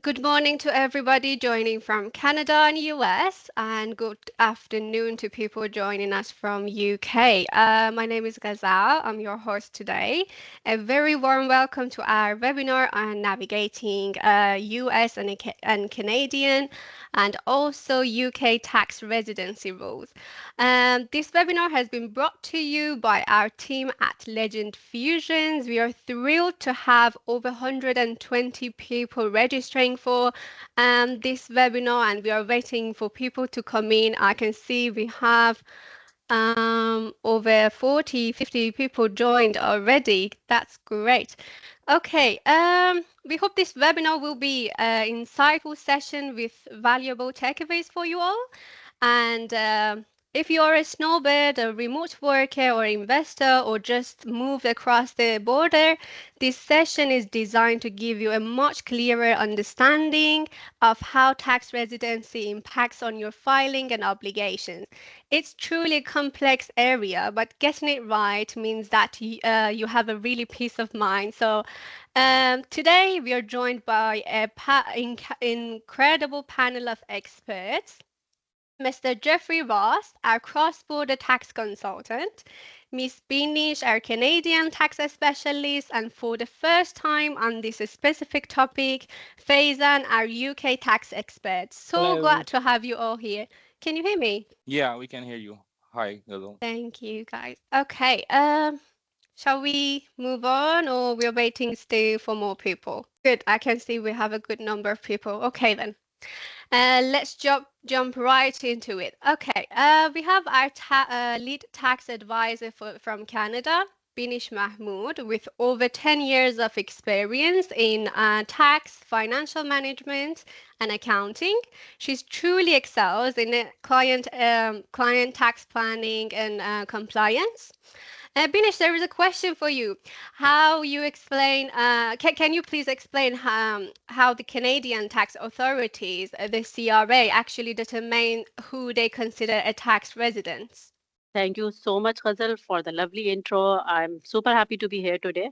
Good morning to everybody joining from Canada and US, and good afternoon to people joining us from UK. My name is Ghazal. I'm your host today. A very warm welcome to our webinar on navigating US and Canadian and also UK tax residency rules. This webinar has been brought to you by our team at Legend Fusions. We are thrilled to have over 120 people registering for this webinar, and we are waiting for people to come in. I can see we have over 40, 50 people joined already. That's great. Okay, we hope this webinar will be an insightful session with valuable takeaways for you all. And if you're a snowbird, a remote worker, or investor, or just moved across the border, this session is designed to give you a much clearer understanding of how tax residency impacts on your filing and obligations. It's truly a complex area, but getting it right means that you have a really peace of mind. So today we are joined by a incredible panel of experts. Mr. Jeffrey Ross, our cross-border tax consultant, Miss Beanish, our Canadian tax specialist, and for the first time on this specific topic, Faizan, our UK tax expert. So Hello. glad to have you all here. Can you hear me? Yeah, we can hear you. Hi, hello. Thank you, guys. Okay, shall we move on, or we're waiting still for more people? Good, I can see we have a good number of people. Okay, then. Let's jump right into it. Okay, we have our lead tax advisor from Canada, Binish Mahmood, with over 10 years of experience in tax, financial management, and accounting. She's truly excels in client tax planning and compliance. Binish, there is a question for you. How you explain, can you please explain how the Canadian tax authorities, the CRA, actually determine who they consider a tax resident? Thank you so much, Ghazal, for the lovely intro. I'm super happy to be here today.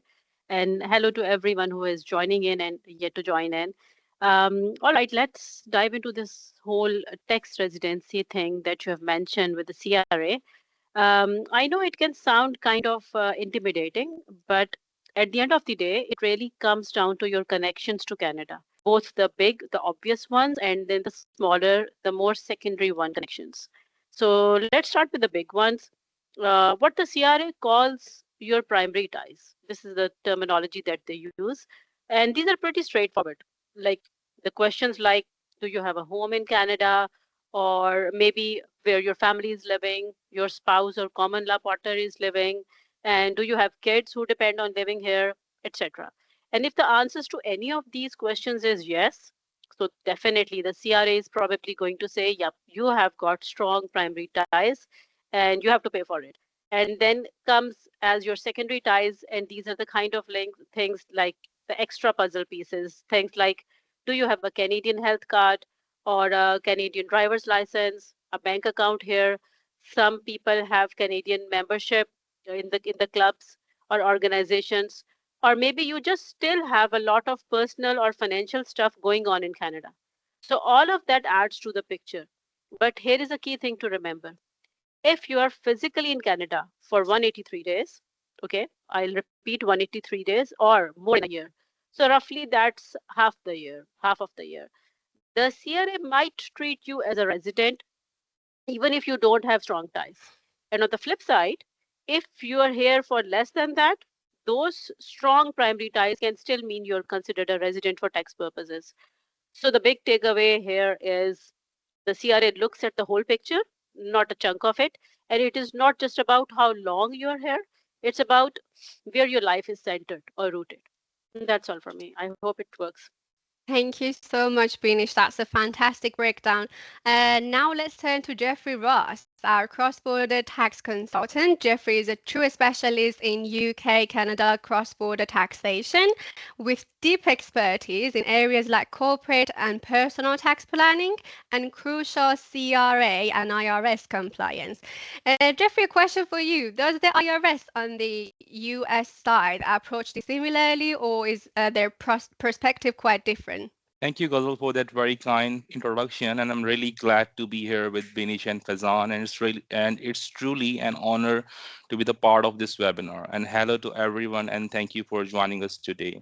And hello to everyone who is joining in and yet to join in. All right, let's dive into this whole tax residency thing that you have mentioned with the CRA. I know it can sound kind of intimidating, but at the end of the day, it really comes down to your connections to Canada, both the big, the obvious ones, and then the smaller, the more secondary one connections. So let's start with the big ones. What the CRA calls your primary ties. This is the terminology that they use. And these are pretty straightforward. Like the questions like, do you have a home in Canada? Or maybe where your family is living, your spouse or common law partner is living, and do you have kids who depend on living here, etc. And if the answers to any of these questions is yes, so definitely the CRA is probably going to say, yep, you have got strong primary ties and you have to pay for it. And then comes as your secondary ties, and these are the kind of things like the extra puzzle pieces, things like, do you have a Canadian health card or a Canadian driver's license, a bank account here? Some people have Canadian membership in the clubs or organizations, or maybe you just still have a lot of personal or financial stuff going on in Canada. So all of that adds to the picture. But here is a key thing to remember. If you are physically in Canada for 183 days, okay, I'll repeat 183 days or more in a year. So roughly that's half of the year. The CRA might treat you as a resident even if you don't have strong ties. And on the flip side, if you are here for less than that, those strong primary ties can still mean you're considered a resident for tax purposes. So the big takeaway here is the CRA looks at the whole picture, not a chunk of it. And it is not just about how long you're here, it's about where your life is centered or rooted. That's all from me. I hope it works. Thank you so much, Binish. That's a fantastic breakdown. Now let's turn to Jeffrey Ross, our cross-border tax consultant. Jeffrey is a true specialist in UK, Canada cross-border taxation with deep expertise in areas like corporate and personal tax planning and crucial CRA and IRS compliance. Jeffrey, a question for you. Does the IRS on the US side approach this similarly, or is their perspective quite different? Thank you, Ghazal, for that very kind introduction, and I'm really glad to be here with Binish and Fazan, and it's truly an honor to be the part of this webinar. And hello to everyone, and thank you for joining us today.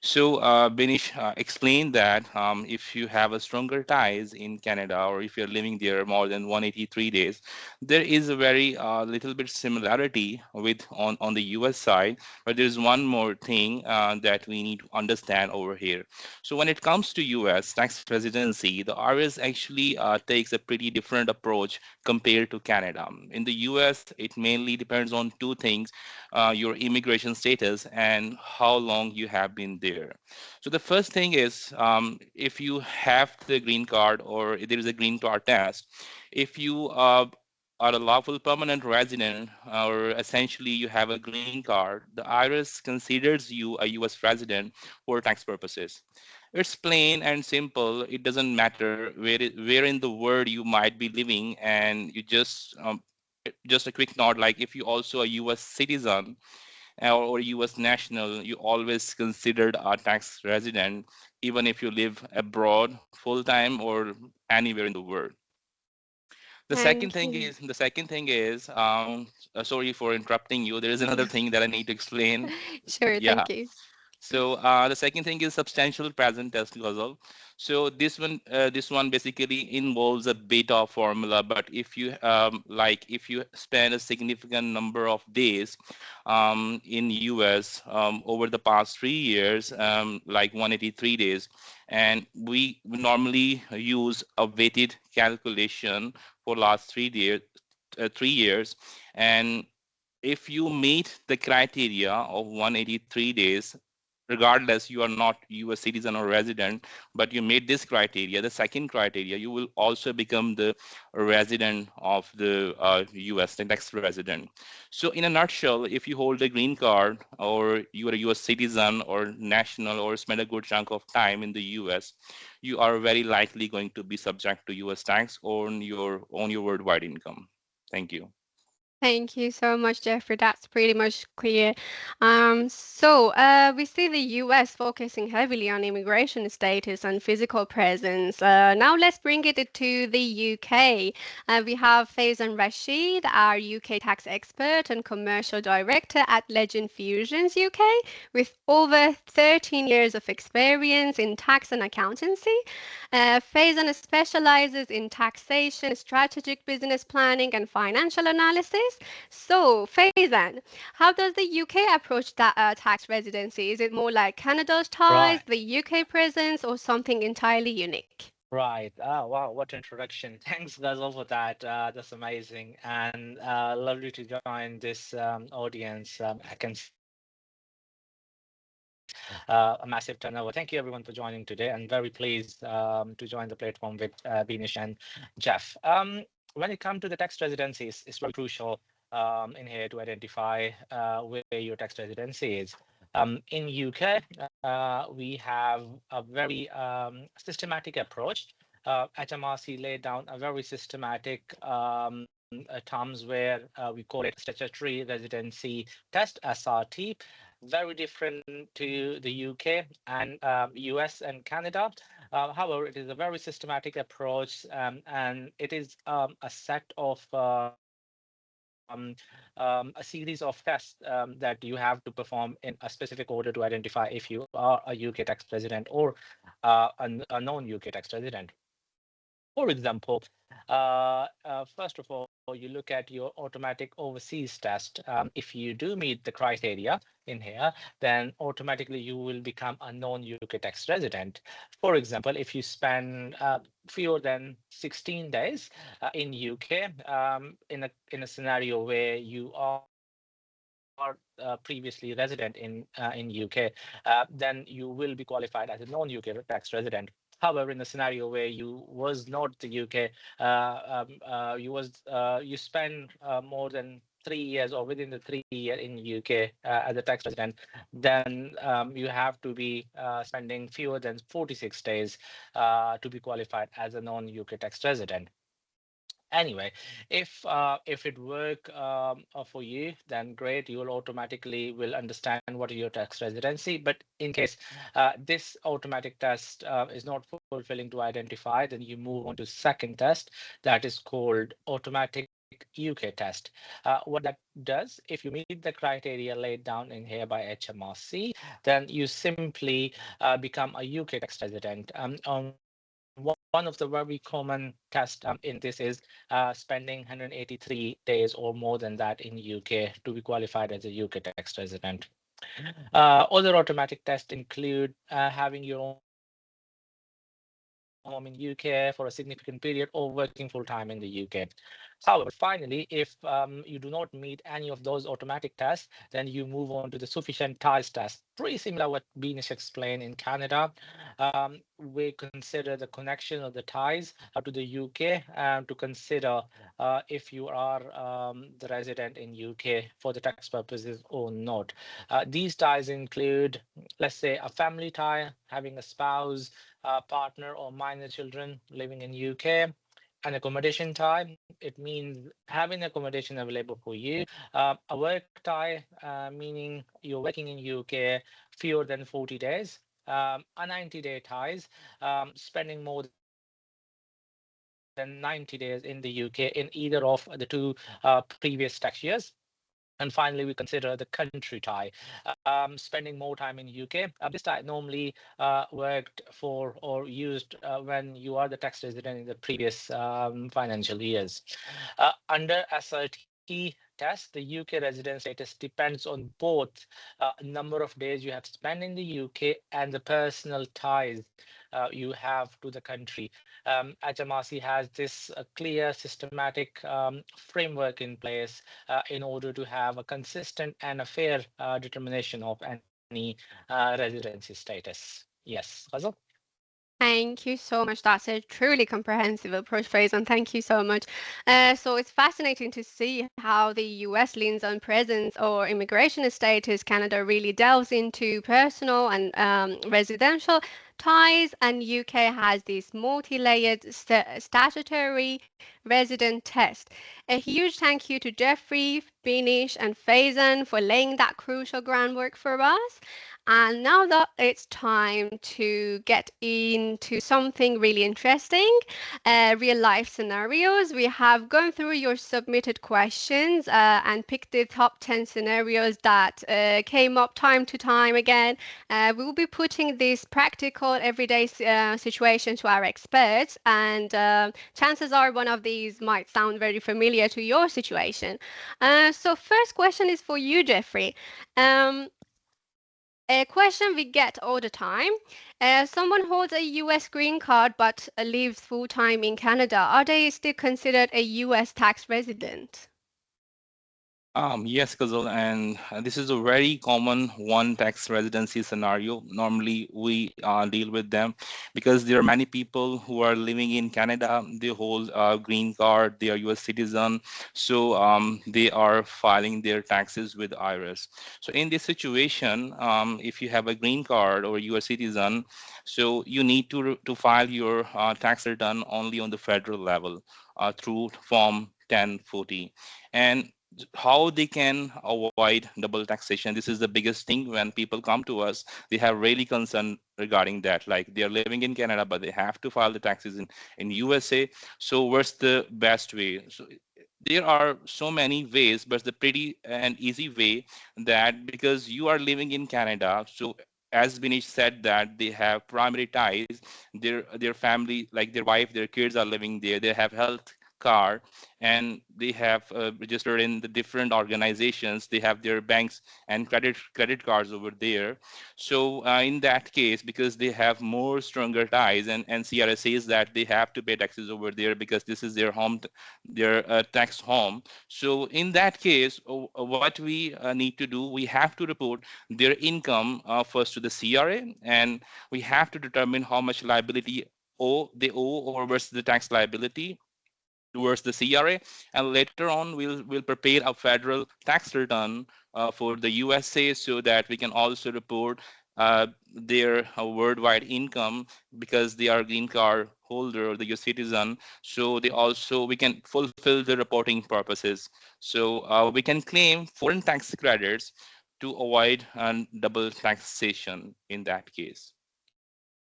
So, Binish explained that if you have a stronger ties in Canada or if you're living there more than 183 days, there is a very little bit similarity with on the US side, but there's one more thing that we need to understand over here. So when it comes to US tax residency, the IRS actually takes a pretty different approach compared to Canada. In the US, it mainly depends on two things, your immigration status and how long you have been there. So the first thing is, if you have the green card or there is a green card test, if you are a lawful permanent resident or essentially you have a green card, the IRS considers you a US resident for tax purposes. It's plain and simple. It doesn't matter where in the world you might be living, and you just a quick note, like if you also a US citizen or US national, you always considered a tax resident, even if you live abroad full time or anywhere in the world. Thank you. The second thing is, sorry for interrupting you. There is another thing that I need to explain. Sure, Yeah. thank you. So the second thing is substantial present test Ghazal. So this one basically involves a beta formula. But if you if you spend a significant number of days in US over the past 3 years, like 183 days, and we normally use a weighted calculation for last 3 years, 3 years, and if you meet the criteria of 183 days, regardless you are not US citizen or resident, but you meet this criteria, the second criteria, you will also become the resident of the US, the next resident. So in a nutshell, if you hold a green card or you are a US citizen or national or spend a good chunk of time in the US, you are very likely going to be subject to US tax on your worldwide income. Thank you. Thank you so much, Jeffrey. That's pretty much clear. We see the US focusing heavily on immigration status and physical presence. Now let's bring it to the UK. We have Faizan Rashid, our UK tax expert and commercial director at Legend Fusions UK, with over 13 years of experience in tax and accountancy. Faizan specializes in taxation, strategic business planning, and financial analysis. So, Faizan, how does the UK approach that tax residency? Is it more like Canada's ties, Right, the UK presence, or something entirely unique? right. Ah, wow, what introduction. Thanks, Ghazal, for that. That's amazing and lovely to join this audience. I can see a massive turnover. Thank you, everyone, for joining today. I'm very pleased to join the platform with Binish and Jeff. When it comes to the tax residencies, it's very crucial in here to identify where your tax residency is. In UK, we have a very systematic approach. HMRC laid down a very systematic terms where we call it statutory residency test (SRT), very different to the UK and US and Canada. However, it is a very systematic approach, and it is a set of a series of tests that you have to perform in a specific order to identify if you are a UK tax resident or a non-UK tax resident. For example, first of all, you look at your automatic overseas test. If you do meet the criteria in here, then automatically you will become a non-UK tax resident. For example, if you spend fewer than 16 days in UK, in a scenario where you are previously resident in UK, then you will be qualified as a non-UK tax resident. However, in the scenario where you was not the UK, you spend more than 3 years or within the 3 year in UK as a tax resident, then you have to be spending fewer than 46 days to be qualified as a non-UK tax resident. Anyway, if it work for you, then great. You will automatically will understand what is your tax residency. But in case this automatic test is not fulfilling to identify, then you move on to second test that is called automatic UK test. What that does, if you meet the criteria laid down in here by HMRC, then you simply become a UK tax resident. On one of the very common tests in this is spending 183 days or more than that in UK to be qualified as a UK tax resident. Other automatic tests include having your own home in UK for a significant period or working full time in the UK. However, finally, if you do not meet any of those automatic tests, then you move on to the sufficient ties test. Pretty similar what Beanish explained in Canada. We consider the connection of the ties to the UK to consider if you are the resident in UK for the tax purposes or not. These ties include, let's say, a family tie, having a spouse, partner, or minor children living in UK. An accommodation tie, it means having accommodation available for you. A work tie, meaning you're working in UK fewer than 40 days. A 90-day ties, spending more than 90 days in the UK in either of the two previous tax years. And finally, we consider the country tie, spending more time in UK. This tie normally worked for or used when you are the tax resident in the previous financial years. Under SRT test, the UK resident status depends on both number of days you have spent in the UK and the personal ties you have to the country. HMRC has this clear, systematic framework in place in order to have a consistent and a fair determination of any residency status. Yes, Ghazal? Thank you so much. That's a truly comprehensive approach, Faizan. Thank you so much. So it's fascinating to see how the US leans on presence or immigration status. Canada really delves into personal and residential ties, and UK has this multi-layered statutory resident test. A huge thank you to Jeffrey, Binish, and Faizan for laying that crucial groundwork for us. And now that it's time to get into something really interesting, real life scenarios, we have gone through your submitted questions and picked the top 10 scenarios that came up time to time again. We will be putting this practical everyday situation to our experts, and chances are one of these might sound very familiar to your situation. So, first question is for you, Jeffrey. A question we get all the time. Someone holds a US green card but lives full time in Canada. Are they still considered a US tax resident? Yes, Kazal, and this is a very common one tax residency scenario. Normally, we deal with them because there are many people who are living in Canada. They hold a green card, they are US citizen, so they are filing their taxes with IRS. So in this situation, if you have a green card or US citizen, so you need to file your tax return only on the federal level through Form 1040. And how they can avoid double taxation, this is the biggest thing. When people come to us, they have really concern regarding that, like they are living in Canada but they have to file the taxes in USA. So what's the best way? So there are so many ways, but the pretty and easy way, that because you are living in Canada, so as Binish said, that they have primary ties, their family, like their wife, their kids are living there, they have health card, and they have registered in the different organizations, they have their banks and credit cards over there. So in that case, because they have more stronger ties, and CRS says that they have to pay taxes over there because this is their home, their tax home. So in that case, what we need to do, we have to report their income first to the CRA, and we have to determine how much liability they owe or versus the tax liability towards the CRA, and later on we'll prepare a federal tax return for the USA, so that we can also report their worldwide income because they are green card holder or the US citizen. So they also we can fulfill the reporting purposes. So we can claim foreign tax credits to avoid double taxation in that case.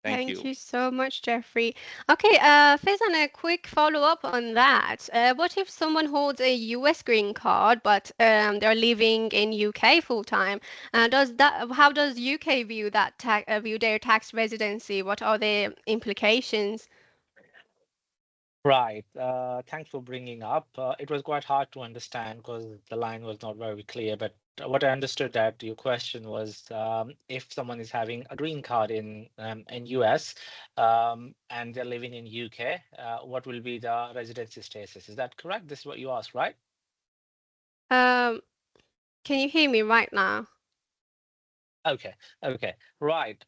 Thank Thank you. you so much, Jeffrey. Okay, Faizan, a quick follow-up on that. What if someone holds a US green card, but they're living in UK full time? How does UK view view their tax residency? What are the implications? Right. Thanks for bringing up. It was quite hard to understand because the line was not very clear. But what I understood that your question was if someone is having a green card in US and they're living in UK, what will be the residency status? Is that correct? This is what you asked, right? Um, can you hear me right now? Okay. Okay. Right.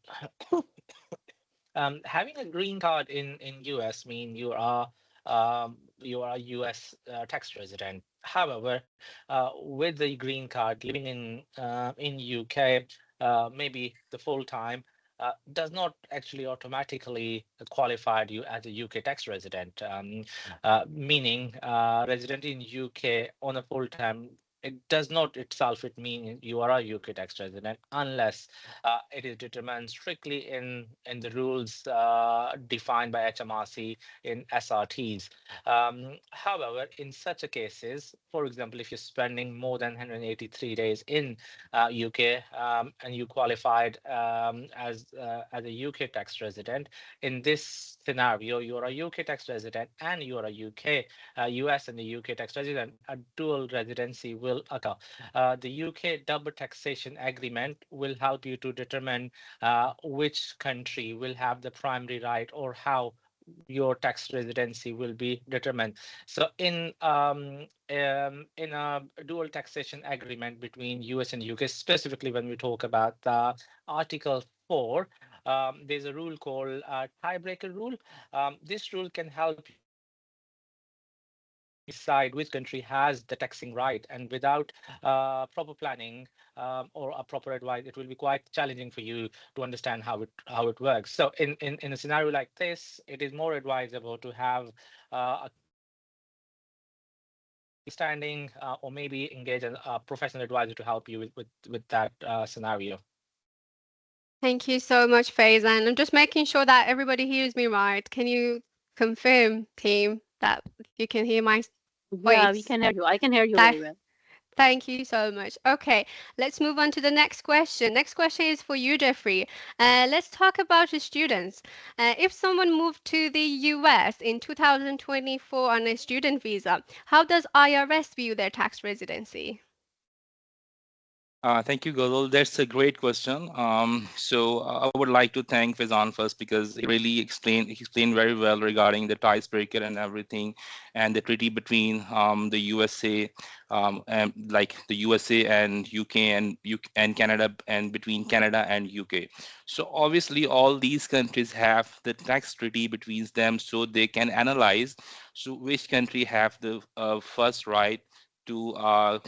Having a green card in US mean you are a US tax resident. However, with the green card, living in UK, maybe the full time does not actually automatically qualify you as a UK tax resident. Meaning, resident in UK on a full time. It does not itself it mean you are a UK tax resident unless it is determined strictly in the rules defined by HMRC in SRTs. However, in such a cases, for example, if you're spending more than 183 days in UK and you qualified as a UK tax resident, in this scenario, you're a UK tax resident and you're a US and the UK tax resident, a dual residency will occur. The UK double taxation agreement will help you to determine which country will have the primary right or how your tax residency will be determined. So in a dual taxation agreement between US and UK, specifically when we talk about Article 4, there's a rule called tiebreaker rule. This rule can help decide which country has the taxing right, and without proper planning or a proper advice, it will be quite challenging for you to understand how it works. So in a scenario like this, it is more advisable to have a standing or maybe engage a professional advisor to help you with that scenario. Thank you so much, Faizan. I'm just making sure that everybody hears me right. Can you confirm, team, that you can hear my Yeah, we voice? can hear you. I can hear you That very well. Thank you so much. Okay, let's move on to the next question. Next question is for you, Jeffrey. Let's talk about the students. If someone moved to the US in 2024 on a student visa, how does IRS view their tax residency? Thank you, Gozal. That's a great question. So I would like to thank Fizan first because it really explained very well regarding the icebreaker and everything, and the treaty between the USA, and like the USA and UK and and Canada, and between Canada and UK. So obviously, all these countries have the tax treaty between them, so they can analyze so which country have the first right to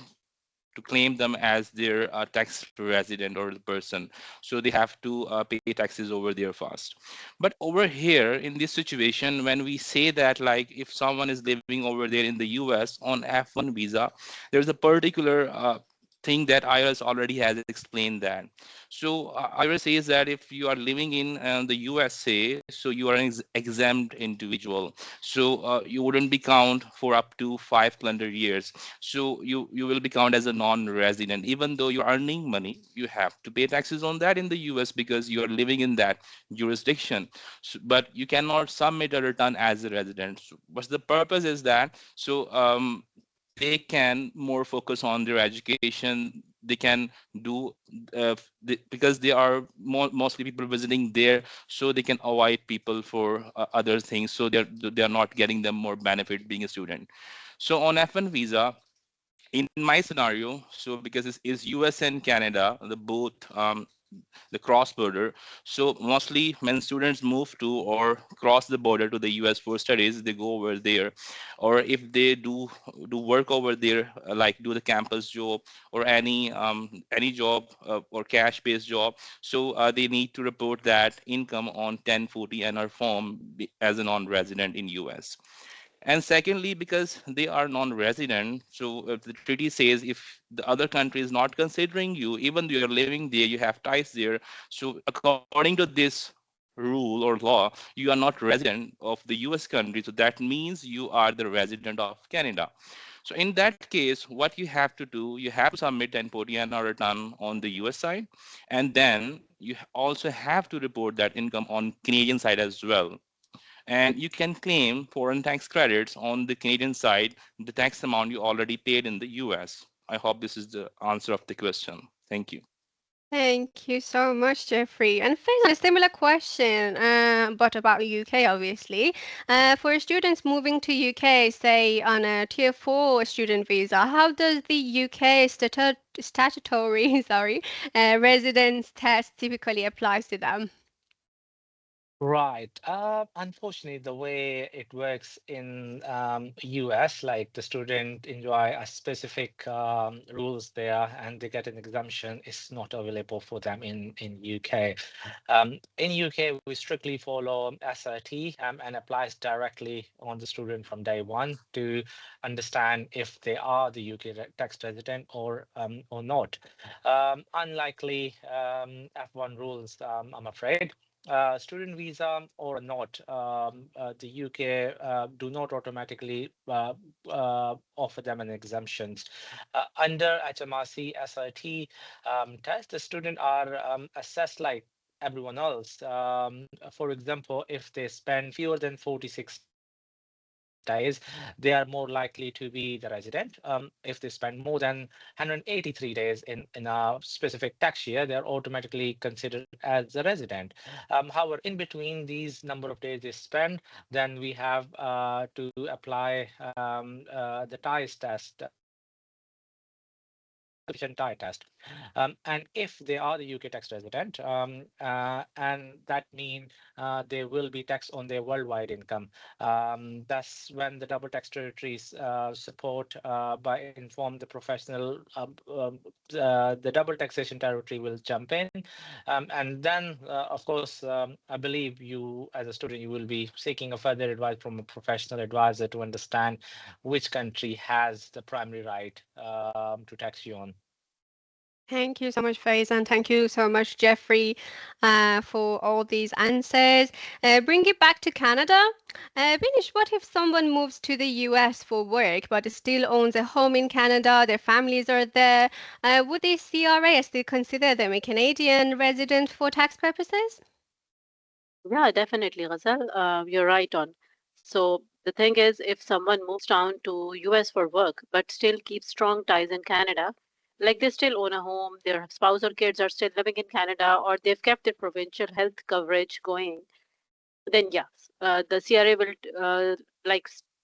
claim them as their tax resident or the person. So they have to pay taxes over there first. But over here in this situation, when we say that like if someone is living over there in the US on F1 visa, there's a particular thing that IRS already has explained that. So IRS says that if you are living in the USA, so you are an exempt individual. So you wouldn't be count for up to 5 calendar years. So you will be counted as a non-resident. Even though you're earning money, you have to pay taxes on that in the US because you are living in that jurisdiction. So, but you cannot submit a return as a resident. So, what's the purpose is that so they can more focus on their education. They can do because they are mostly people visiting there, so they can avoid people for other things. So they're not getting them more benefit being a student. So on F1 visa, in my scenario, so because it's US and Canada, the both the cross border. So mostly when students move to or cross the border to the US for studies, they go over there. Or if they do work over there, like do the campus job or any job or cash based job, so they need to report that income on 1040 NR form as a non-resident in US. And secondly, because they are non-resident, so if the treaty says if the other country is not considering you, even though you're living there, you have ties there, so according to this rule or law, you are not resident of the US country, so that means you are the resident of Canada. So in that case, what you have to do, you have to submit 1040 and a return on the US side, and then you also have to report that income on Canadian side as well. And you can claim foreign tax credits on the Canadian side, the tax amount you already paid in the US. I hope this is the answer of the question. Thank you. Thank you so much, Jeffrey. And Faison, a similar question, but about UK, obviously. For students moving to UK, say on a Tier 4 student visa, how does the UK statutory, sorry, residence test typically applies to them? Right. Unfortunately, the way it works in US, like the student enjoy a specific rules there, and they get an exemption, is not available for them in UK. In UK, we strictly follow SRT and applies directly on the student from day one to understand if they are the UK tax resident or not. Unlikely F1 rules, I'm afraid. Student visa or not, the UK do not automatically offer them an exemptions. Under HMRC SRT test, the student are assessed like everyone else. For example, if they spend fewer than 46 days, they are more likely to be the resident. If they spend more than 183 days in a specific tax year, they are automatically considered as a resident. However, in between these number of days they spend, then we have to apply the TIES test, sufficient tie test. And if they are the UK tax resident, and that means they will be taxed on their worldwide income. That's when the double tax territories support by inform the professional, the double taxation territory will jump in. And then, of course, I believe you as a student, you will be seeking a further advice from a professional advisor to understand which country has the primary right to tax you on. Thank you so much, Faison. Thank you so much, Jeffrey, for all these answers. Bring it back to Canada. Binish, what if someone moves to the US for work but still owns a home in Canada? Their families are there. Would the CRA still consider them a Canadian resident for tax purposes? Yeah, definitely, Ghazal. You're right on. So the thing is, if someone moves down to US for work but still keeps strong ties in Canada, like they still own a home, their spouse or kids are still living in Canada, or they've kept their provincial health coverage going, then yes, the CRA will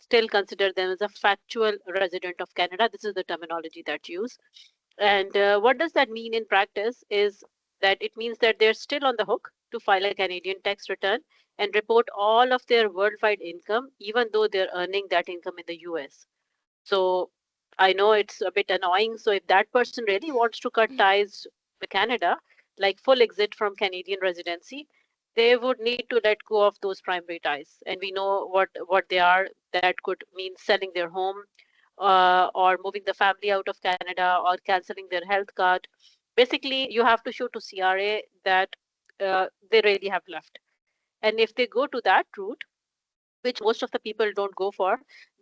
still consider them as a factual resident of Canada. This is the terminology that use. And what does that mean in practice is that it means that they're still on the hook to file a Canadian tax return and report all of their worldwide income, even though they're earning that income in the US. So I know it's a bit annoying. So if that person really wants to cut ties with Canada, like full exit from Canadian residency, they would need to let go of those primary ties. And we know what they are. That could mean selling their home, or moving the family out of Canada, or canceling their health card. Basically, you have to show to CRA that they really have left. And if they go to that route, which most of the people don't go for,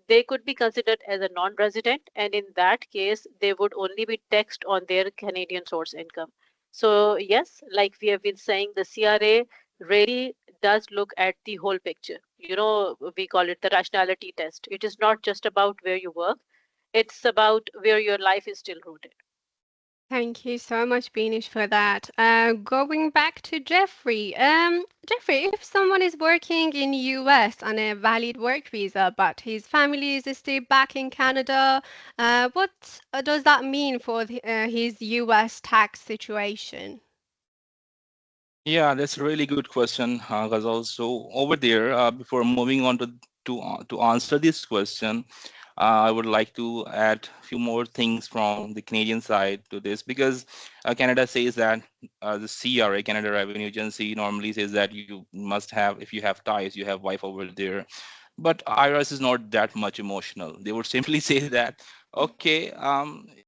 they could be considered as a non-resident, and in that case, they would only be taxed on their Canadian source income. So yes, like we have been saying, the CRA really does look at the whole picture. You know, we call it the rationality test. It is not just about where you work, it's about where your life is still rooted. Thank you so much, Beanish, for that. Going back to Jeffrey. Jeffrey, if someone is working in US on a valid work visa, but his family is still back in Canada, what does that mean for his US tax situation? Yeah, that's a really good question, Ghazal. So over there, before moving on to answer this question, I would like to add a few more things from the Canadian side to this because Canada says that the CRA, Canada Revenue Agency, normally says that you must have, if you have ties, you have wife over there. But IRS is not that much emotional. They would simply say that, okay,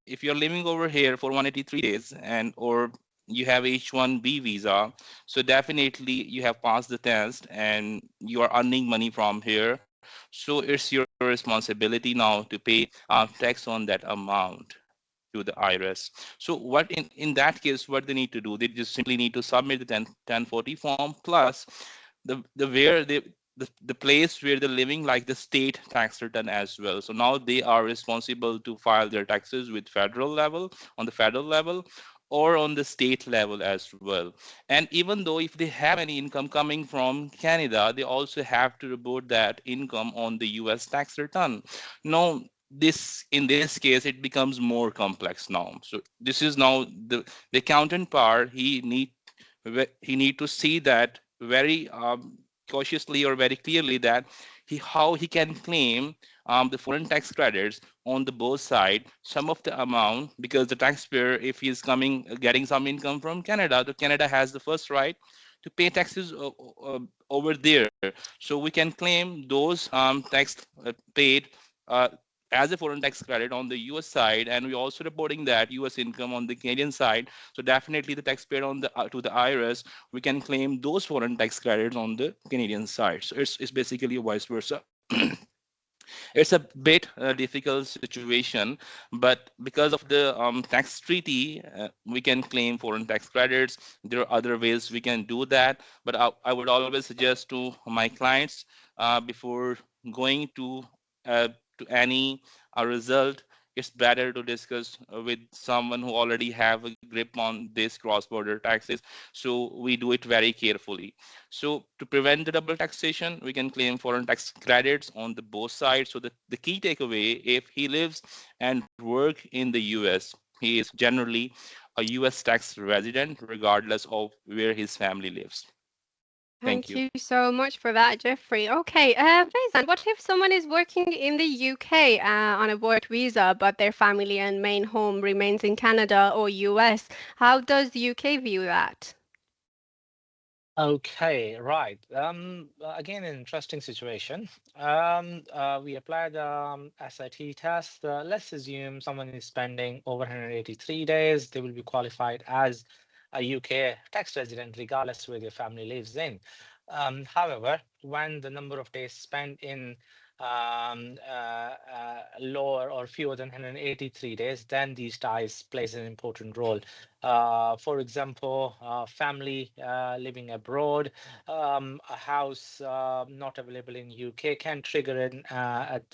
if you're living over here for 183 days and or you have H-1B visa, so definitely you have passed the test and you are earning money from here. So it's your responsibility now to pay tax on that amount to the IRS. So what in that case, what they need to do, they just simply need to submit the 1040 form plus the where they the place where they're living, like the state tax return as well. So now they are responsible to file their taxes with federal level, on the federal level, or on the state level as well. And even though if they have any income coming from Canada, they also have to report that income on the US tax return. Now, this in this case it becomes more complex now. So this is now the accountant part. He need to see that very cautiously or very clearly that how he can claim the foreign tax credits on the both side some of the amount, because the taxpayer, if he is coming getting some income from Canada, the Canada has the first right to pay taxes over there. So we can claim those tax paid uh, as a foreign tax credit on the US side, and we're also reporting that US income on the Canadian side. So definitely the taxpayer on the to the IRS, we can claim those foreign tax credits on the Canadian side. So it's basically a vice versa. It's a bit difficult situation, but because of the tax treaty, we can claim foreign tax credits. There are other ways we can do that, but I would always suggest to my clients before going uh, to any result, it's better to discuss with someone who already have a grip on this cross-border taxes. So we do it very carefully. So to prevent the double taxation, we can claim foreign tax credits on the both sides. So the key takeaway, if he lives and work in the US, he is generally a US tax resident, regardless of where his family lives. Thank Thank you. you so much for that, Jeffrey. Okay, Faizan, what if someone is working in the UK on a work visa, but their family and main home remains in Canada or US? How does the UK view that? Okay, right. Again, an interesting situation. We applied SIT test. Let's assume someone is spending over 183 days. They will be qualified as a UK tax resident, regardless where their family lives in. However, when the number of days spent in lower or fewer than 183 days, then these ties plays an important role. For example, family living abroad, a house not available in UK can trigger in at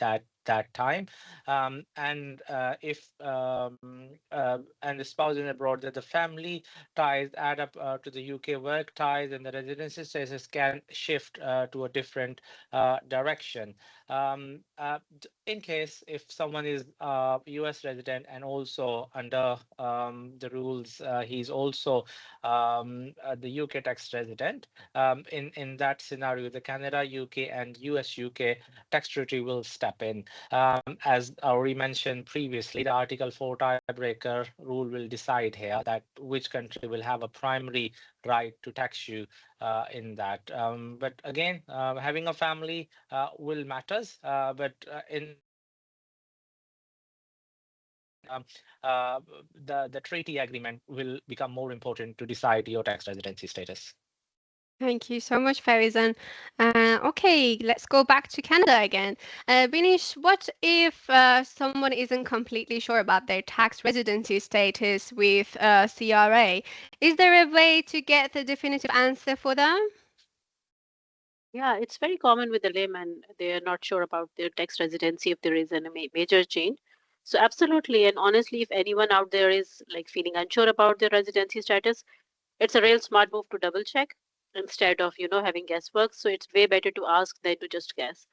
that time. And if and the spouse is abroad, that the family ties add up to the UK work ties, and the residency status can shift to a different direction. In case if someone is a US resident and also under the rules, he's also the UK tax resident. In that scenario, the Canada, UK, and US UK tax treaty will step in. As I already mentioned previously, the Article 4 tiebreaker rule will decide here that which country will have a primary right to tax you in that. But again, having a family will matters, but in the treaty agreement will become more important to decide your tax residency status. Thank you so much, Faizan. Okay, let's go back to Canada again. Binish, what if someone isn't completely sure about their tax residency status with CRA? Is there a way to get the definitive answer for them? Yeah, it's very common with the layman. They are not sure about their tax residency if there is a major change. So absolutely, and honestly, if anyone out there is like feeling unsure about their residency status, it's a real smart move to double check instead of having guesswork. So it's way better to ask than to just guess.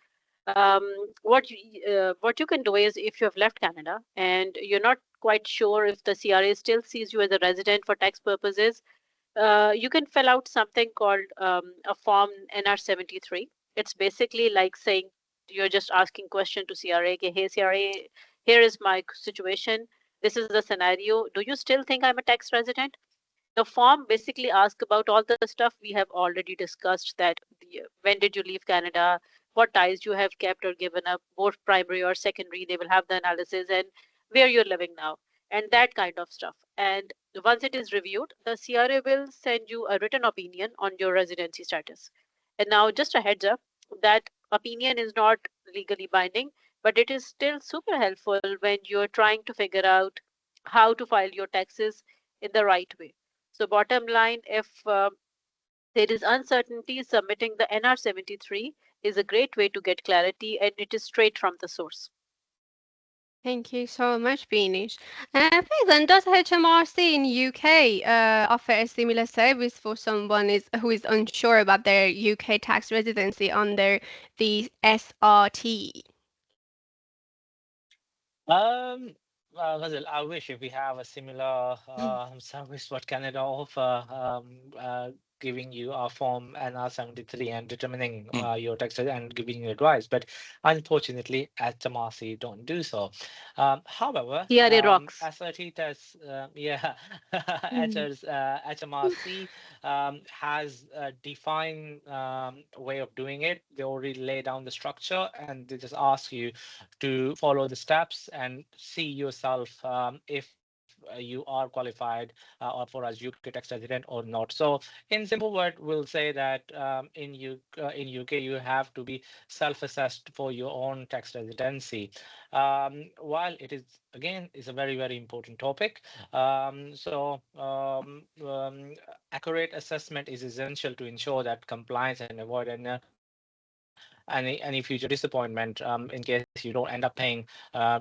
What you can do is, if you have left Canada and you're not quite sure if the CRA still sees you as a resident for tax purposes, you can fill out something called a form NR73. It's basically like saying you're just asking question to CRA, okay, hey CRA, here is my situation. This is the scenario. Do you still think I'm a tax resident? The form basically asks about all the stuff we have already discussed, that when did you leave Canada, what ties you have kept or given up, both primary or secondary. They will have the analysis, and where you're living now, and that kind of stuff. And once it is reviewed, the CRA will send you a written opinion on your residency status. And now, just a heads up, that opinion is not legally binding, but it is still super helpful when you're trying to figure out how to file your taxes in the right way. So bottom line, if there is uncertainty, submitting the NR73 is a great way to get clarity, and it is straight from the source. Thank you so much, Beanish. Faizan, does HMRC in UK offer a similar service for someone who is unsure about their UK tax residency under the SRT? Ghazal, I wish if we have a similar service what Canada offer, giving you a form NR73 and determining your taxes and giving you advice. But unfortunately, HMRC don't do so. However, CRA rocks. SRT does, yeah, HMRC has a defined way of doing it. They already lay down the structure and they just ask you to follow the steps and see yourself if you are qualified or for as UK tax resident or not. So in simple word, we'll say that in UK you have to be self-assessed for your own tax residency. While it is again is a very important topic, accurate assessment is essential to ensure that compliance and avoid any future disappointment in case you don't end up paying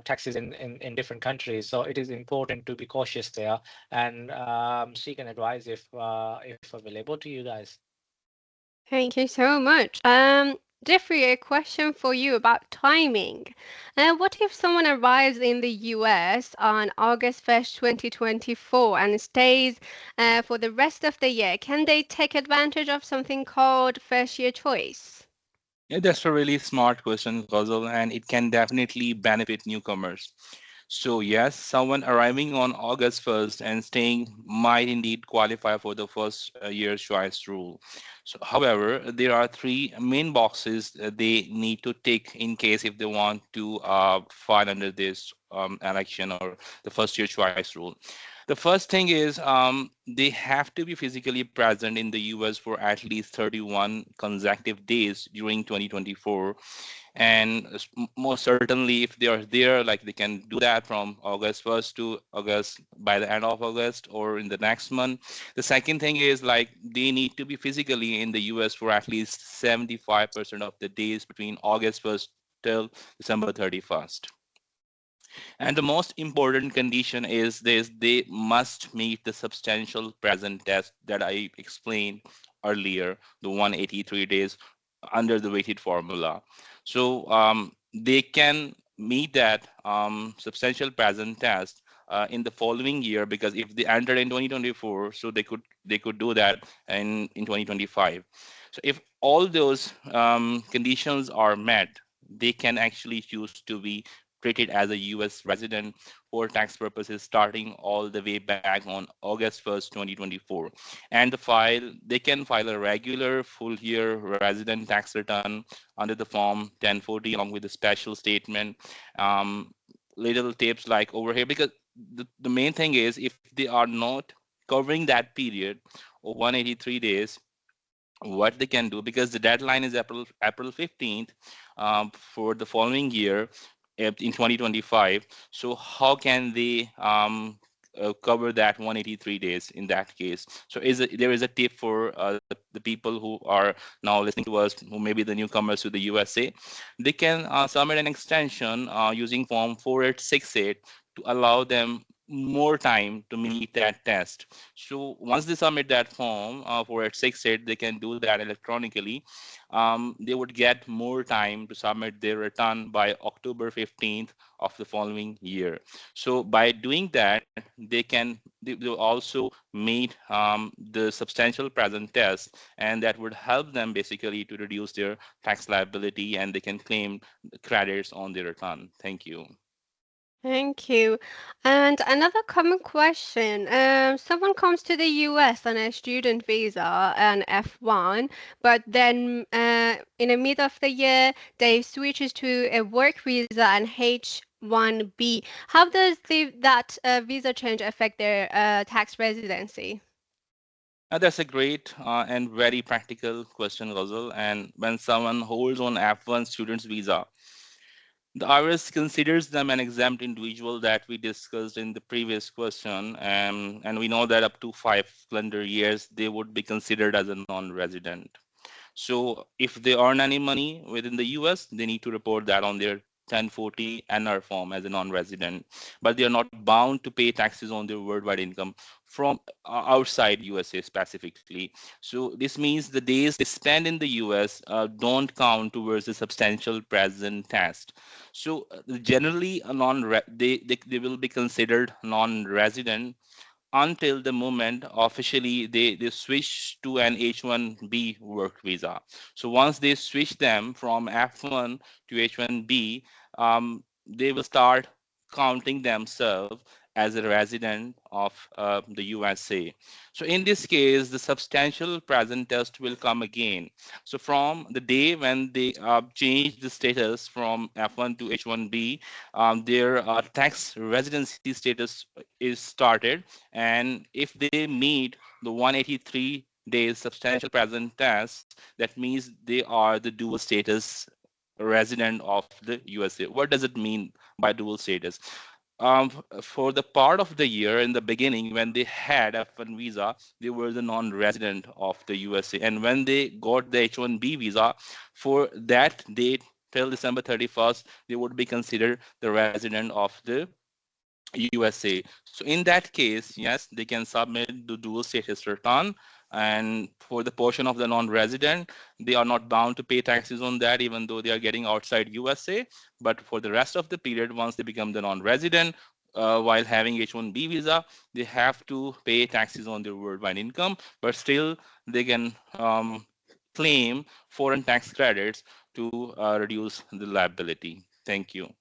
taxes in different countries. So it is important to be cautious there and seek an advice if available to you guys. Thank you so much. Jeffrey, a question for you about timing. What if someone arrives in the US on August 1st, 2024 and stays for the rest of the year? Can they take advantage of something called first year choice? Yeah, that's a really smart question, Ghazal, and it can definitely benefit newcomers. So yes, someone arriving on August 1st and staying might indeed qualify for the first year's choice rule. So, however, there are three main boxes they need to tick in case if they want to fall under this election or the first year choice rule. The first thing is they have to be physically present in the US for at least 31 consecutive days during 2024, and most certainly if they are there, like they can do that from August 1st to August, by the end of August or in the next month. The second thing is like they need to be physically in the US for at least 75% of the days between August 1st till December 31st. And the most important condition is this: they must meet the substantial present test that I explained earlier, the 183 days under the weighted formula. So they can meet that substantial present test in the following year, because if they entered in 2024, so they could do that in 2025. So if all those conditions are met, they can actually choose to be treated as a US resident for tax purposes starting all the way back on August 1st, 2024. And they can file a regular full year resident tax return under the form 1040 along with a special statement. Little tips like over here, because the main thing is if they are not covering that period of 183 days, what they can do, because the deadline is April 15th for the following year in 2025. So how can they cover that 183 days in that case? So there is a tip for the people who are now listening to us, who may be the newcomers to the USA. They can submit an extension using form 4868 to allow them more time to meet that test. So once they submit that form for at 6 8, they can do that electronically. They would get more time to submit their return by October 15th of the following year. So by doing that, they will also meet the substantial present test, and that would help them basically to reduce their tax liability, and they can claim credits on their return. Thank you. Thank you. And another common question, someone comes to the US on a student visa, an F1, but then in the middle of the year, they switches to a work visa and H1B. How does that visa change affect their tax residency? That's a great and very practical question, Ghazal. And when someone holds on F1 student's visa, the IRS considers them an exempt individual that we discussed in the previous question. And we know that up to 5 calendar years, they would be considered as a non-resident. So if they earn any money within the US, they need to report that on their 1040 NR form as a non-resident, but they are not bound to pay taxes on their worldwide income from outside USA specifically. So this means the days they spend in the US don't count towards the substantial present test. So generally, a they will be considered non-resident until the moment officially they switch to an H1B work visa. So once they switch them from F1 to H1B, they will start counting themselves as a resident of the USA. So in this case, the substantial present test will come again. So from the day when they change the status from F1 to H1B, their tax residency status is started, and if they meet the 183 days substantial present test, that means they are the dual status resident of the USA. What does it mean by dual status? For the part of the year in the beginning when they had F1 visa, they were the non-resident of the USA, and when they got the H1B visa, for that date till December 31st, they would be considered the resident of the USA. So in that case, yes, they can submit the dual status return. And for the portion of the non-resident, they are not bound to pay taxes on that, even though they are getting outside USA. But for the rest of the period, once they become the non-resident, while having H-1B visa, they have to pay taxes on their worldwide income, but still they can claim foreign tax credits to reduce the liability. Thank you.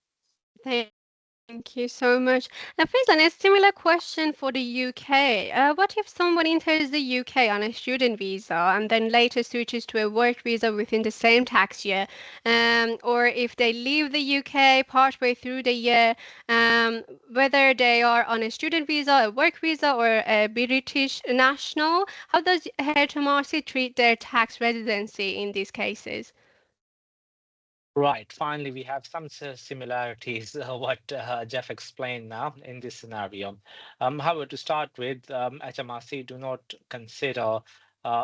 Thank you so much. Faizan, a similar question for the UK. What if someone enters the UK on a student visa and then later switches to a work visa within the same tax year? Or if they leave the UK partway through the year, whether they are on a student visa, a work visa, or a British national, how does HMRC treat their tax residency in these cases? Right. Finally, we have some similarities, what Jeff explained now in this scenario. However, to start with, HMRC do not consider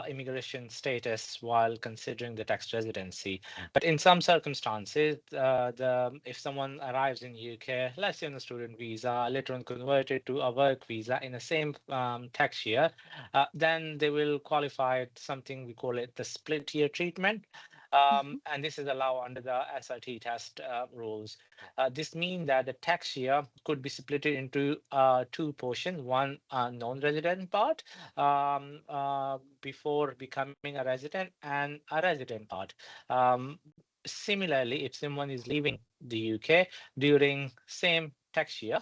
immigration status while considering the tax residency. But in some circumstances, if someone arrives in UK, let's say on a student visa, later on converted to a work visa in the same tax year, then they will qualify something we call it the split year treatment. And this is allowed under the SRT test rules. This means that the tax year could be split into two portions, one non-resident part before becoming a resident and a resident part. Similarly, if someone is leaving the UK during same tax year,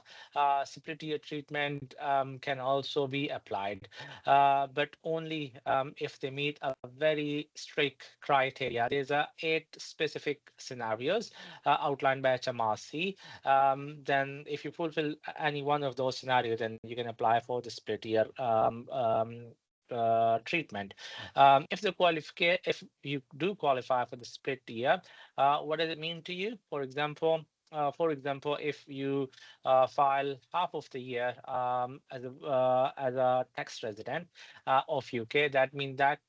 split year treatment can also be applied, but only if they meet a very strict criteria. There's 8 specific scenarios outlined by HMRC. Then if you fulfill any one of those scenarios, then you can apply for the split year treatment. If you do qualify for the split year, what does it mean to you? For example, if you file half of the year as a tax resident of UK, that means that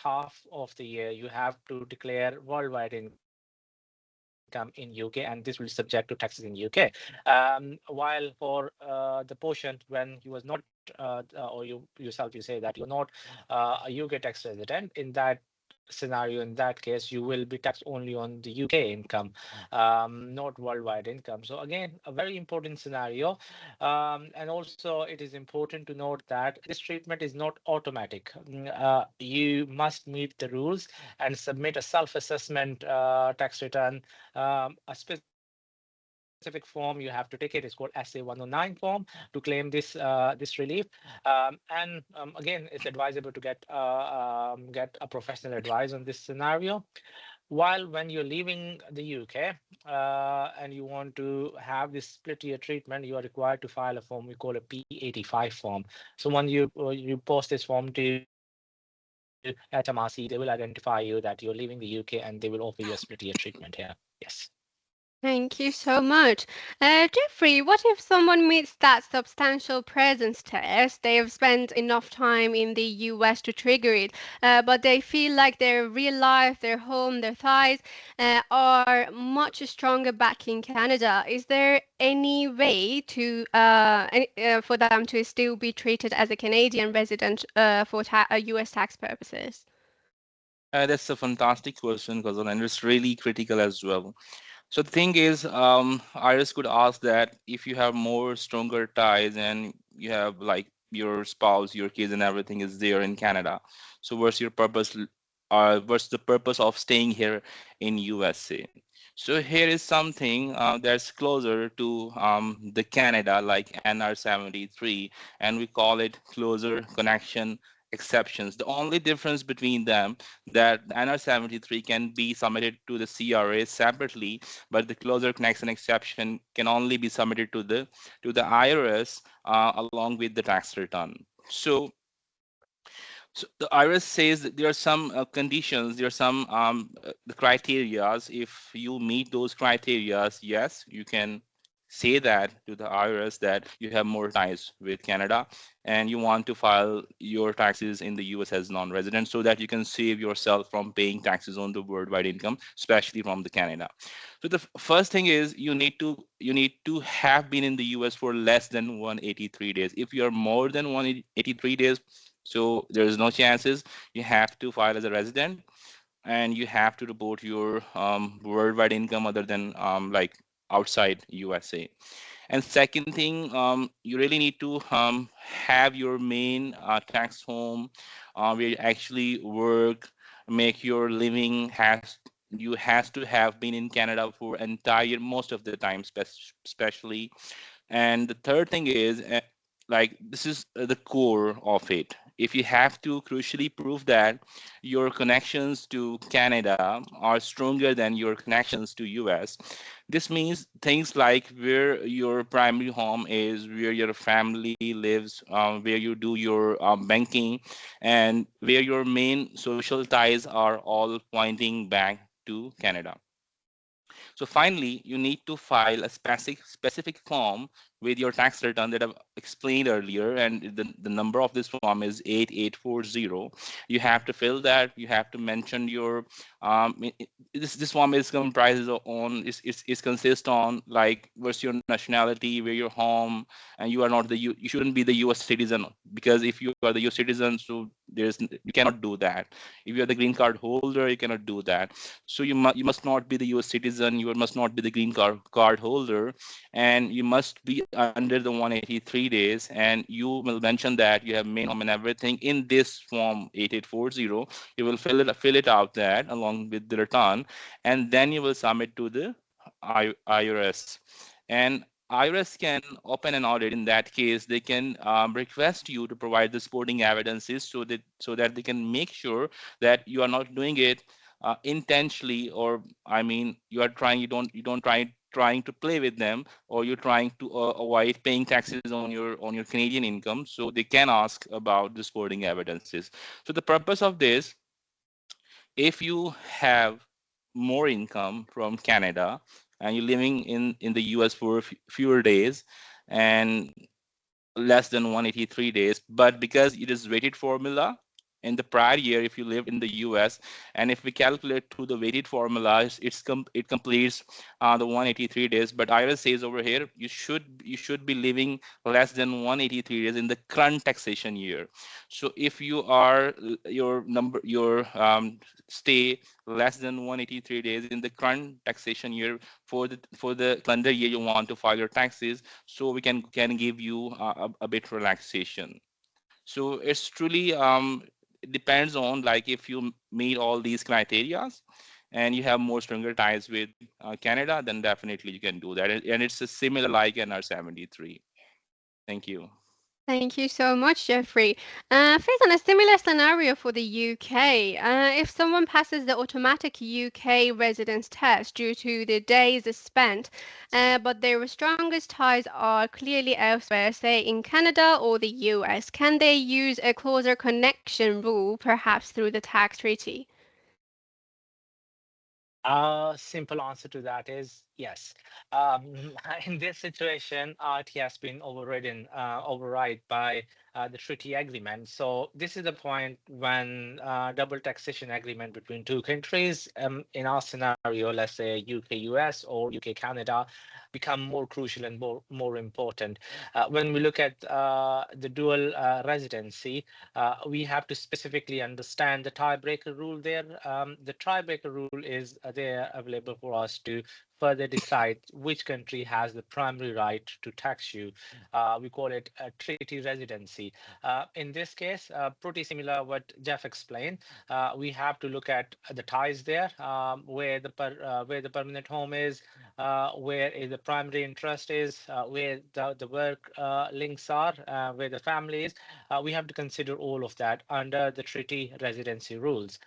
half of the year you have to declare worldwide income, income in UK, and this will be subject to taxes in UK. While for the portion when you was not, or you yourself you say that you're not a UK tax resident, in that scenario, in that case, you will be taxed only on the UK income, not worldwide income. So again, a very important scenario. And also it is important to note that this treatment is not automatic. You must meet the rules and submit a self-assessment tax return. A specific form you have to take it is called SA-109 form to claim this relief. And again, it's advisable to get a professional advice on this scenario. While when you're leaving the UK and you want to have this split year treatment, you are required to file a form we call a P85 form. So when you post this form to HMRC, they will identify you that you're leaving the UK and they will offer you a split year treatment here. Yes. Thank you so much. Jeffrey, what if someone meets that substantial presence test? They have spent enough time in the US to trigger it, but they feel like their real life, their home, their ties are much stronger back in Canada. Is there any way to for them to still be treated as a Canadian resident for US tax purposes? That's a fantastic question, Ghazal, and it's really critical as well. So the thing is, Iris could ask that if you have more stronger ties and you have like your spouse, your kids, and everything is there in Canada. So what's your purpose? What's the purpose of staying here in USA? So here is something that's closer to the Canada, like NR73, and we call it closer connection exceptions. The only difference between them that the NR73 can be submitted to the CRA separately, but the closer connection exception can only be submitted to the IRS along with the tax return. So the IRS says that there are some conditions, there are some the criterias. If you meet those criterias, yes, you can say that to the IRS that you have more ties with Canada and you want to file your taxes in the US as non-resident so that you can save yourself from paying taxes on the worldwide income, especially from the Canada. So the first thing is you need to have been in the US for less than 183 days. If you are more than 183 days, so there's no chances. You have to file as a resident and you have to report your worldwide income other than like outside USA. And second thing, you really need to have your main tax home where you actually work, make your living. Has you has to have been in Canada for entire most of the time, especially. And the third thing is, like this is the core of it. If you have to crucially prove that your connections to Canada are stronger than your connections to US, this means things like where your primary home is, where your family lives, where you do your banking, and where your main social ties are all pointing back to Canada. So finally, you need to file a specific form with your tax return that I've explained earlier, and the number of this form is 8840. You have to fill that. You have to mention your this form is comprises on is consists on like what's your nationality, where your home, and you are not you shouldn't be the U.S. citizen, because if you are the U.S. citizen, so you cannot do that. If you are the green card holder, you cannot do that. So you must not be the U.S. citizen. You must not be the green card holder, and you must be under the 183 days. And you will mention that you have main home and everything in this form 8840. You will fill it out that along with the return, and then you will submit to the IRS. And IRS can open an audit. In that case, they can request you to provide the supporting evidences so that they can make sure that you are not doing it intentionally, or I mean, you don't trying to play with them, or you're trying to avoid paying taxes on your Canadian income. So they can ask about the supporting evidences. So the purpose of this, if you have more income from Canada and you're living in the US for fewer days and less than 183 days, but because it is weighted formula, in the prior year if you lived in the US. And if we calculate through the weighted formula, it completes the 183 days. But IRS says over here you should be living less than 183 days in the current taxation year. So if you are your stay less than 183 days in the current taxation year for the calendar year you want to file your taxes, so we can give you a bit relaxation. So it's truly it depends on, like, if you meet all these criterias and you have more stronger ties with Canada, then definitely you can do that. And it's a similar like NR 73. Thank you. Thank you so much, Jeffrey. Faith, on a similar scenario for the UK, if someone passes the automatic UK residence test due to the days spent, but their strongest ties are clearly elsewhere, say in Canada or the US, can they use a closer connection rule, perhaps through the tax treaty? Simple answer to that is yes. In this situation, it has been override by the treaty agreement. So this is the point when double taxation agreement between two countries, in our scenario, let's say UK US or UK Canada, become more crucial and more important. When we look at the dual residency, we have to specifically understand the tiebreaker rule there. The tiebreaker rule is there available for us to further decide which country has the primary right to tax you. We call it a treaty residency. In this case, pretty similar what Jeff explained. We have to look at the ties there, where the permanent home is, where is the primary interest is, where the work links are, where the family is. We have to consider all of that under the treaty residency rules.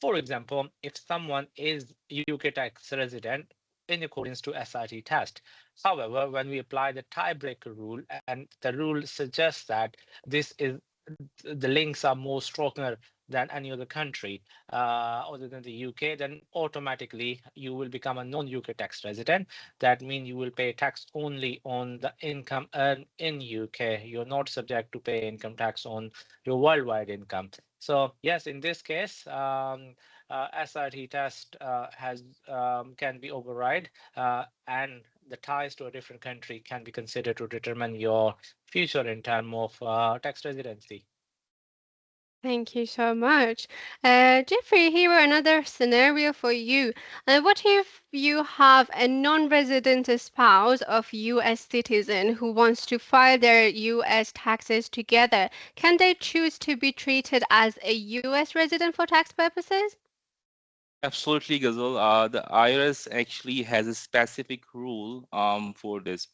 For example, if someone is UK tax resident in accordance to SIT test. However, when we apply the tiebreaker rule, and the rule suggests that this is the links are more stronger than any other country other than the UK, then automatically you will become a non-UK tax resident. That means you will pay tax only on the income earned in UK. You're not subject to pay income tax on your worldwide income. So yes, in this case, SRT test has can be override, and the ties to a different country can be considered to determine your future in terms of tax residency. Thank you so much. Jeffrey, here are another scenario for you. What if you have a non-resident spouse of US citizen who wants to file their US taxes together? Can they choose to be treated as a US resident for tax purposes? Absolutely, Ghazal. The IRS actually has a specific rule for this.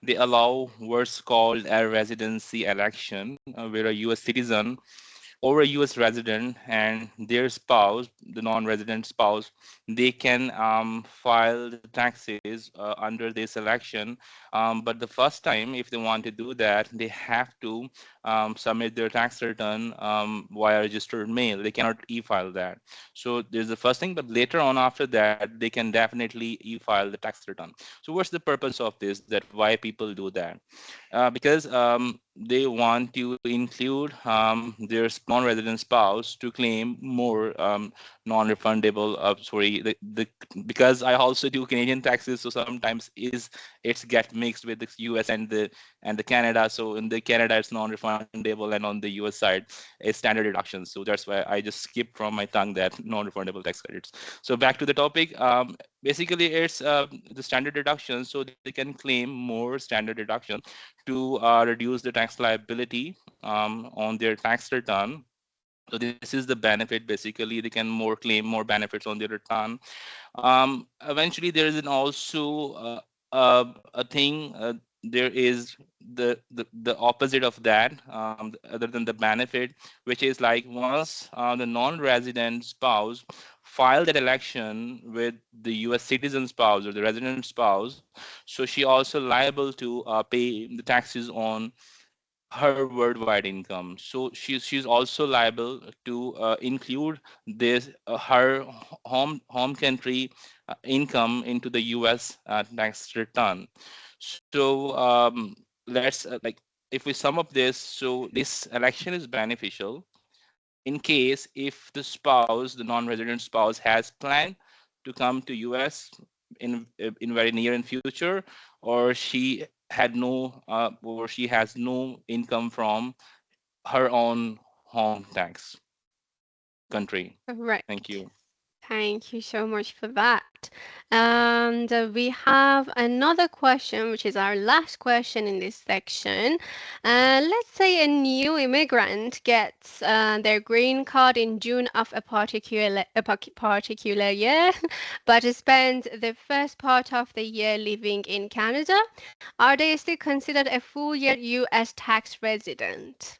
They allow what's called a residency election, where a US citizen or a US resident and their spouse, the non-resident spouse, they can file the taxes under this election. But the first time, if they want to do that, they have to submit their tax return via registered mail. They cannot e-file that. So there's the first thing, but later on after that, they can definitely e-file the tax return. So what's the purpose of this, that why people do that? Because they want to include their non-resident spouse to claim more non-refundable. Sorry, because I also do Canadian taxes, so sometimes it's get mixed with the US and the Canada. So in the Canada, it's non-refundable, and on the US side, it's standard deductions. So that's why I just skipped from my tongue that non-refundable tax credits. So back to the topic. Basically, it's the standard deduction, so they can claim more standard deduction to reduce the tax liability on their tax return. So this is the benefit. Basically, they can more claim more benefits on their return. Eventually, there is an also a thing. There is the opposite of that, other than the benefit, which is like once the non-resident spouse filed that election with the U.S. citizen spouse or the resident spouse, so she also liable to pay the taxes on her worldwide income. So she's also liable to include this her home country income into the U.S. Tax return. So let's like if we sum up this, so this election is beneficial in case if the spouse, the non-resident spouse, has planned to come to US in very near in future, or she had no or she has no income from her own home tax country. Correct. Thank you. Thank you so much for that. And we have another question, which is our last question in this section. Let's say a new immigrant gets their green card in June of a particular year, but spends the first part of the year living in Canada. Are they still considered a full year U.S. tax resident?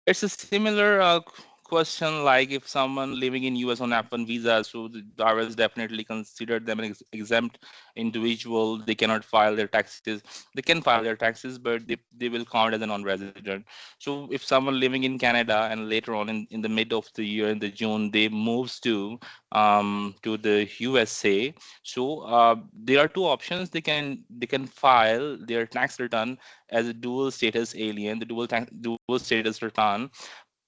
It's a similar question like if someone living in US on F1 visa, so the IRS definitely consider them an exempt individual. They cannot file their taxes. They can file their taxes, but they will count as a non-resident. So if someone living in Canada and later on in the mid of the year in the June, they moves to the USA. So there are two options. They can file their tax return as a dual status alien, the dual status return.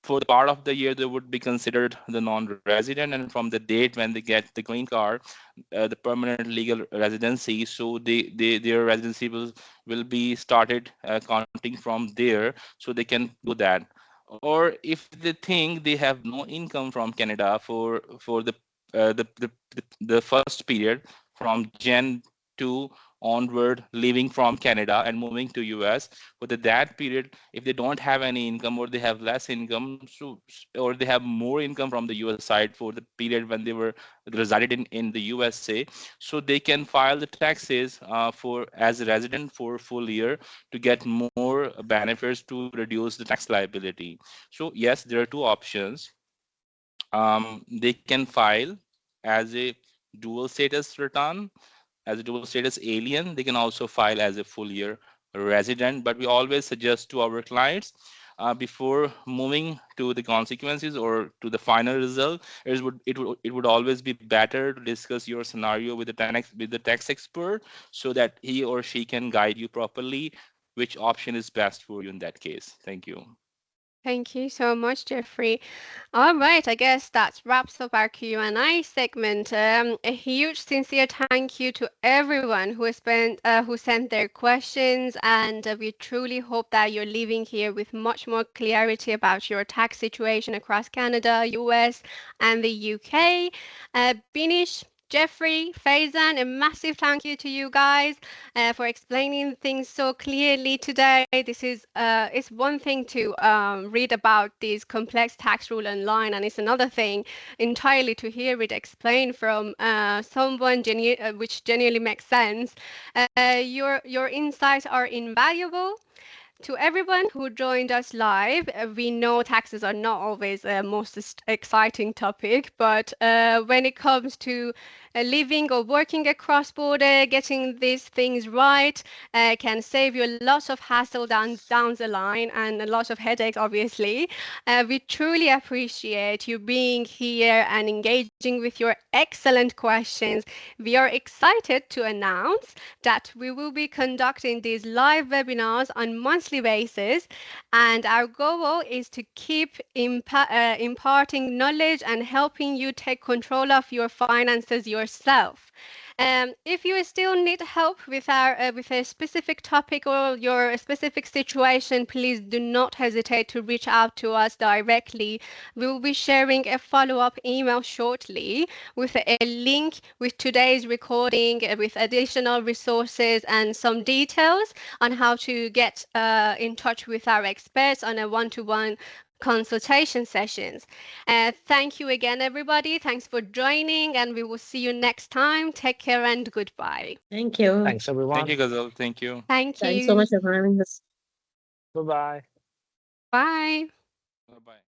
For the part of the year, they would be considered the non-resident, and from the date when they get the green card, the permanent legal residency. So their residency will be started counting from there, so they can do that. Or if they think they have no income from Canada for the first period from Jan to onward, leaving from Canada and moving to US, for that period, if they don't have any income or they have less income, or they have more income from the US side for the period when they were resided in the USA, so they can file the taxes for as a resident for a full year to get more benefits to reduce the tax liability. So yes, there are two options. They can file as a dual status return, as a dual status alien. They can also file as a full year resident, but we always suggest to our clients before moving to the consequences or to the final result, it would always be better to discuss your scenario with the tax expert, so that he or she can guide you properly which option is best for you in that case. Thank you. Thank you so much, Jeffrey. All right, I guess that wraps up our Q&A segment. A huge, sincere thank you to everyone who sent their questions, and we truly hope that you're leaving here with much more clarity about your tax situation across Canada, US, and the UK. Binish, Jeffrey, Faizan, a massive thank you to you guys for explaining things so clearly today. This is it's one thing to read about these complex tax rule online, and it's another thing entirely to hear it explained from someone which genuinely makes sense. Your insights are invaluable. To everyone who joined us live, we know taxes are not always the most exciting topic, but when it comes to living or working across border, getting these things right can save you lots of hassle down the line and a lot of headaches, obviously. We truly appreciate you being here and engaging with your excellent questions. We are excited to announce that we will be conducting these live webinars on monthly basis, and our goal is to keep imparting knowledge and helping you take control of your finances yourself. If you still need help with with a specific topic or your specific situation, please do not hesitate to reach out to us directly. We will be sharing a follow-up email shortly with a link with today's recording, with additional resources and some details on how to get in touch with our experts on a one-to-one consultation sessions. Thank you again, everybody. Thanks for joining, and we will see you next time. Take care and goodbye. Thank you. Thanks, everyone. Thank you, Ghazal. Thank you. Thank Thanks so you. much for having us. Bye-bye. Bye. Bye bye.